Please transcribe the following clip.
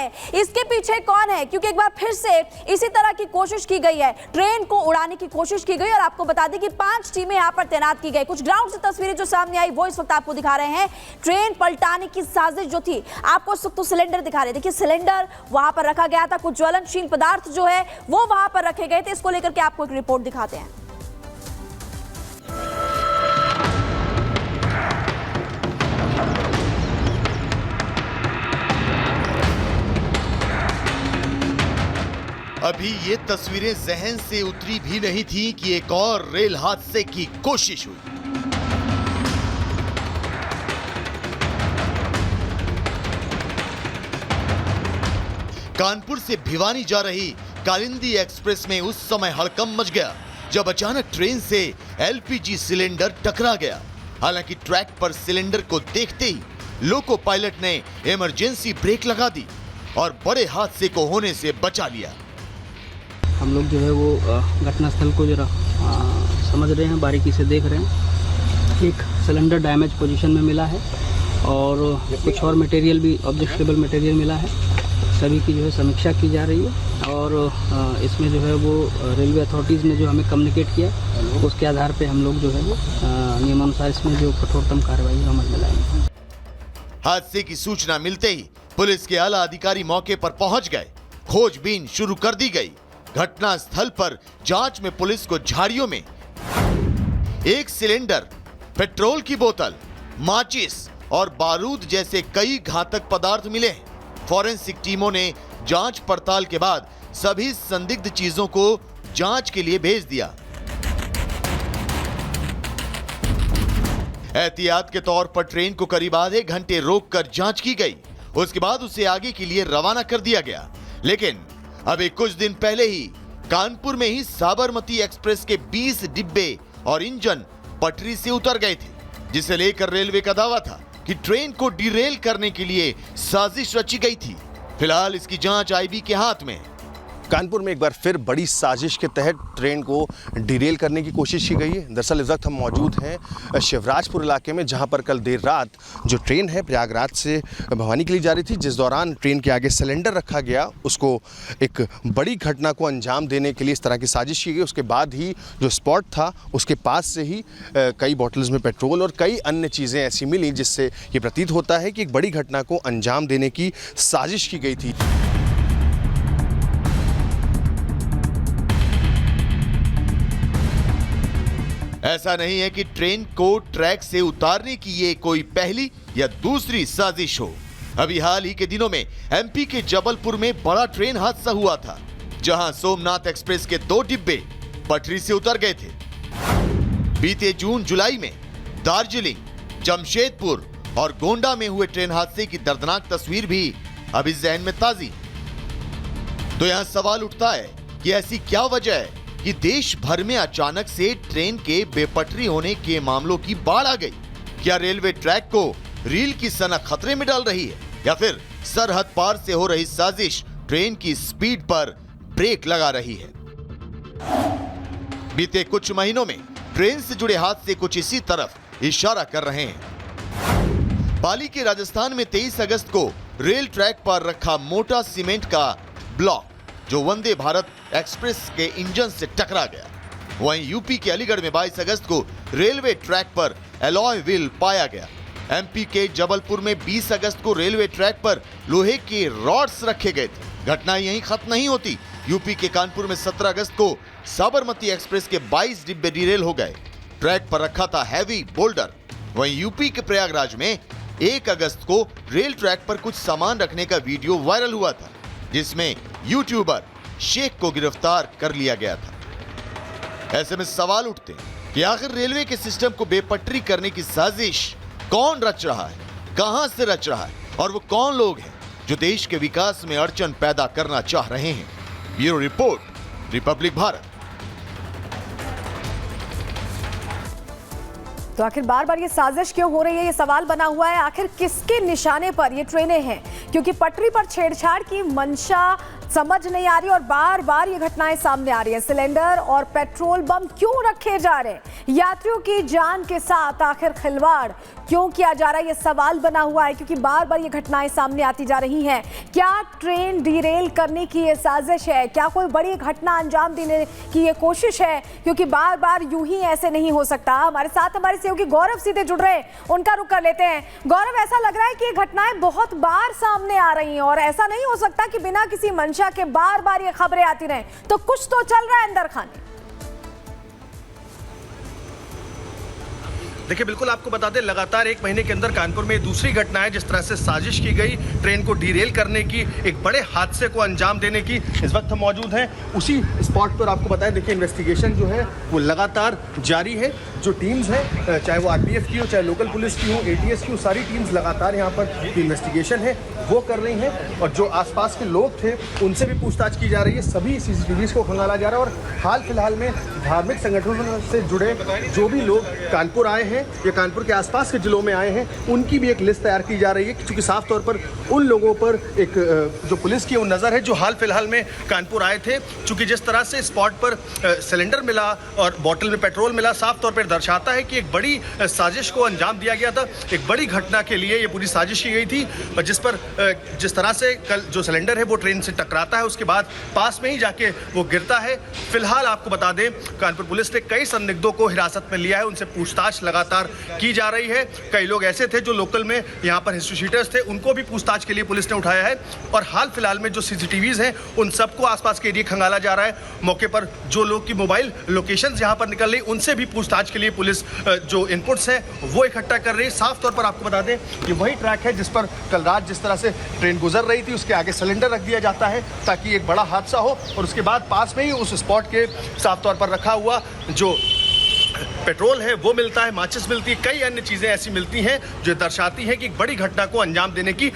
है, इसके पीछे कौन है, क्योंकि एक बार फिर से इसी तरह की कोशिश की गई है, ट्रेन को उड़ाने की कोशिश की गई। और आपको बता दें कि 5 टीमें यहां पर तैनात की गई। कुछ ग्राउंड से तस्वीरें जो सामने आई वो इस वक्त आपको दिखा रहे हैं। ट्रेन पलटाने की साजिश जो थी, आपको तो सिलेंडर दिखा रहे, देखिए सिलेंडर वहां पर रखा गया था, कुछ ज्वलनशील पदार्थ जो है वो वहां पर रखे गए थे। इसको लेकर के आपको एक रिपोर्ट दिखाते हैं। अभी ये तस्वीरें जहन से उतरी भी नहीं थी कि एक और रेल हादसे की कोशिश हुई। कानपुर से भिवानी जा रही कालिंदी एक्सप्रेस में उस समय हड़कंप मच गया जब अचानक ट्रेन से एलपीजी सिलेंडर टकरा गया। हालांकि ट्रैक पर सिलेंडर को देखते ही लोको पायलट ने इमरजेंसी ब्रेक लगा दी और बड़े हादसे को होने से बचा लिया। हम लोग जो है वो घटनास्थल को जरा समझ रहे हैं, बारीकी से देख रहे हैं। एक सिलेंडर डैमेज पोजीशन में मिला है और कुछ और मटेरियल भी, ऑब्जेक्टेबल मटेरियल मिला है। सभी की जो है समीक्षा की जा रही है और इसमें जो है वो रेलवे अथॉरिटीज़ ने जो हमें कम्युनिकेट किया, उसके आधार पे हम लोग जो है वो नियमानुसार इसमें जो कठोरतम कार्रवाई अमल में लाएंगे। हादसे की सूचना मिलते ही पुलिस के आला अधिकारी मौके पर पहुंच गए। खोजबीन शुरू कर दी गई। घटना स्थल पर जांच में पुलिस को झाड़ियों में एक सिलेंडर, पेट्रोल की बोतल, माचिस और बारूद जैसे कई घातक पदार्थ मिले हैं। फॉरेंसिक टीमों ने जांच पड़ताल के बाद सभी संदिग्ध चीजों को जांच के लिए भेज दिया। एहतियात के तौर पर ट्रेन को करीब आधे घंटे रोककर जांच की गई। उसके बाद उसे आगे के लिए रवाना कर दिया गया। लेकिन अभी कुछ दिन पहले ही कानपुर में ही साबरमती एक्सप्रेस के 20 डिब्बे और इंजन पटरी से उतर गए थे, जिसे लेकर रेलवे का दावा था कि ट्रेन को डिरेल करने के लिए साजिश रची गई थी। फिलहाल इसकी जांच आईबी के हाथ में है। कानपुर में एक बार फिर बड़ी साजिश के तहत ट्रेन को डिरेल करने की कोशिश की गई है। दरअसल इस वक्त हम मौजूद हैं शिवराजपुर इलाके में, जहां पर कल देर रात जो ट्रेन है प्रयागराज से भवानी के लिए जा रही थी, जिस दौरान ट्रेन के आगे सिलेंडर रखा गया, उसको एक बड़ी घटना को अंजाम देने के लिए इस तरह की साजिश की गई। उसके बाद ही जो स्पॉट था उसके पास से ही कई बॉटल्स में पेट्रोल और कई अन्य चीज़ें ऐसी मिली जिससे ये प्रतीत होता है कि एक बड़ी घटना को अंजाम देने की साजिश की गई थी। ऐसा नहीं है कि ट्रेन को ट्रैक से उतारने की ये कोई पहली या दूसरी साजिश हो। अभी हाल ही के दिनों में एमपी के जबलपुर में बड़ा ट्रेन हादसा हुआ था, जहां सोमनाथ एक्सप्रेस के 2 डिब्बे पटरी से उतर गए थे। बीते जून जुलाई में दार्जिलिंग, जमशेदपुर और गोंडा में हुए ट्रेन हादसे की दर्दनाक तस्वीर भी अभी जहन में ताजी। तो यहां सवाल उठता है कि ऐसी क्या वजह है कि देश भर में अचानक से ट्रेन के बेपटरी होने के मामलों की बाढ़ आ गई। क्या रेलवे ट्रैक को रील की सनक खतरे में डाल रही है, या फिर सरहद पार से हो रही साजिश ट्रेन की स्पीड पर ब्रेक लगा रही है? बीते कुछ महीनों में ट्रेन से जुड़े हादसे कुछ इसी तरफ इशारा कर रहे हैं। पाली के राजस्थान में 23 अगस्त को रेल ट्रैक पर रखा मोटा सीमेंट का ब्लॉक जो वंदे भारत एक्सप्रेस के इंजन से टकरा गया। वहीं यूपी के अलीगढ़ में 22 अगस्त को रेलवे ट्रैक पर एलॉय व्हील पाया गया। एमपी के जबलपुर में 20 अगस्त को रेलवे ट्रैक पर लोहे के रॉड्स रखे गए थे। घटना यहीं खत्म नहीं होती। यूपी के कानपुर में 17 अगस्त को साबरमती एक्सप्रेस के 22 डिब्बे डिरेल हो गए। ट्रैक पर रखा था हैवी बोल्डर। वहीं यूपी के प्रयागराज में 1 अगस्त को रेल ट्रैक पर कुछ सामान रखने का वीडियो वायरल हुआ था, जिसमें यूट्यूबर शेख को गिरफ्तार कर लिया गया था। ऐसे में सवाल उठते हैं कि आखिर रेलवे के सिस्टम को बेपटरी करने की साजिश कौन रच रहा है, कहां से रच रहा है, और वो कौन लोग हैं जो देश के विकास में अड़चन पैदा करना चाह रहे हैं। Bureau report, Republic Bharat. तो आखिर बार बार ये साजिश क्यों हो रही है, ये सवाल बना हुआ है। आखिर किसके निशाने पर ये ट्रेनें हैं, क्योंकि पटरी पर छेड़छाड़ की मंशा समझ नहीं आ रही और बार बार ये घटनाएं सामने आ रही हैं। सिलेंडर और पेट्रोल बम क्यों रखे जा रहे हैं? यात्रियों की जान के साथ आखिर खिलवाड़ क्यों किया जा रहा है, ये सवाल बना हुआ है, क्योंकि बार बार ये घटनाएं सामने आती जा रही हैं। क्या ट्रेन डिरेल करने की ये साजिश है? क्या कोई बड़ी घटना अंजाम देने की ये कोशिश है? क्योंकि बार बार यूं ही ऐसे नहीं हो सकता। हमारे साथ हमारे सहयोगी गौरव सीधे जुड़ रहे हैं, उनका रुख कर लेते हैं। गौरव, ऐसा लग रहा है कि ये घटनाएं बहुत बार सामने आ रही हैं और ऐसा नहीं हो सकता कि बिना किसी मंशा के बार बार ये खबरें आती रहें। तो कुछ तो चल रहा है अंदर खाने। देखिए, बिल्कुल आपको बता दें, लगातार एक महीने के अंदर कानपुर में दूसरी घटना है जिस तरह से साजिश की गई ट्रेन को डिरेल करने की, एक बड़े हादसे को अंजाम देने की। इस वक्त हम मौजूद हैं उसी स्पॉट पर। आपको बताएं, देखिए, इन्वेस्टिगेशन जो है वो लगातार जारी है। जो टीम्स हैं, चाहे वो आरपीएफ की हो, चाहे लोकल पुलिस की हो, एटीएस की हो, सारी टीम्स लगातार यहाँ पर इन्वेस्टिगेशन है वो कर रही हैं। और जो आसपास के लोग थे उनसे भी पूछताछ की जा रही है। सभी सीसीटीवीज को खंगाला जा रहा है और हाल फिलहाल में धार्मिक संगठनों से जुड़े जो भी लोग कानपुर आए हैं या कानपुर के आसपास के जिलों में आए हैं, उनकी भी एक लिस्ट तैयार की जा रही है, क्योंकि साफ तौर पर उन लोगों पर एक जो पुलिस की नज़र है जो हाल फिलहाल में कानपुर आए थे। चूँकि जिस तरह से स्पॉट पर सिलेंडर मिला और बॉटल में पेट्रोल मिला, साफ तौर पर दर्शाता है कि एक बड़ी साजिश को अंजाम दिया गया था। एक बड़ी घटना के लिए ये पूरी साजिश की गई थी। और जिस तरह से कल जो सिलेंडर है वो ट्रेन से टकराता है, उसके बाद पास में ही जाके वो गिरता है। फिलहाल आपको बता दें, कानपुर पुलिस ने कई संदिग्धों को हिरासत में लिया है, उनसे पूछताछ लगातार की जा रही है। कई लोग ऐसे थे जो लोकल में यहाँ पर हिस्ट्री शीटर्स थे, उनको भी पूछताछ के लिए पुलिस ने उठाया है। और हाल फिलहाल में जो सीसीटीवीज हैं उन सबको आसपास के एरिया खंगाला जा रहा है। मौके पर जो लोग की मोबाइल लोकेशंस यहाँ पर निकल रही, उनसे भी पूछताछ के लिए पुलिस जो इनपुट्स हैं वो इकट्ठा कर रही है। साफ तौर पर आपको बता दें, ये वही ट्रैक है जिस पर कल रात जिस तरह से ट्रेन गुजर रही थी, उसके आगे सिलेंडर रख दिया जाता है ताकि एक बड़ा हादसा हो। और उसके बाद पास में ही उस स्पॉट के साफ तौर पर रखा हुआ जो पेट्रोल है वो मिलता है, माचिस मिलती है, कई अन्य चीज़ें ऐसी मिलती हैं जो दर्शाती हैं कि एक बड़ी घटना को अंजाम देने की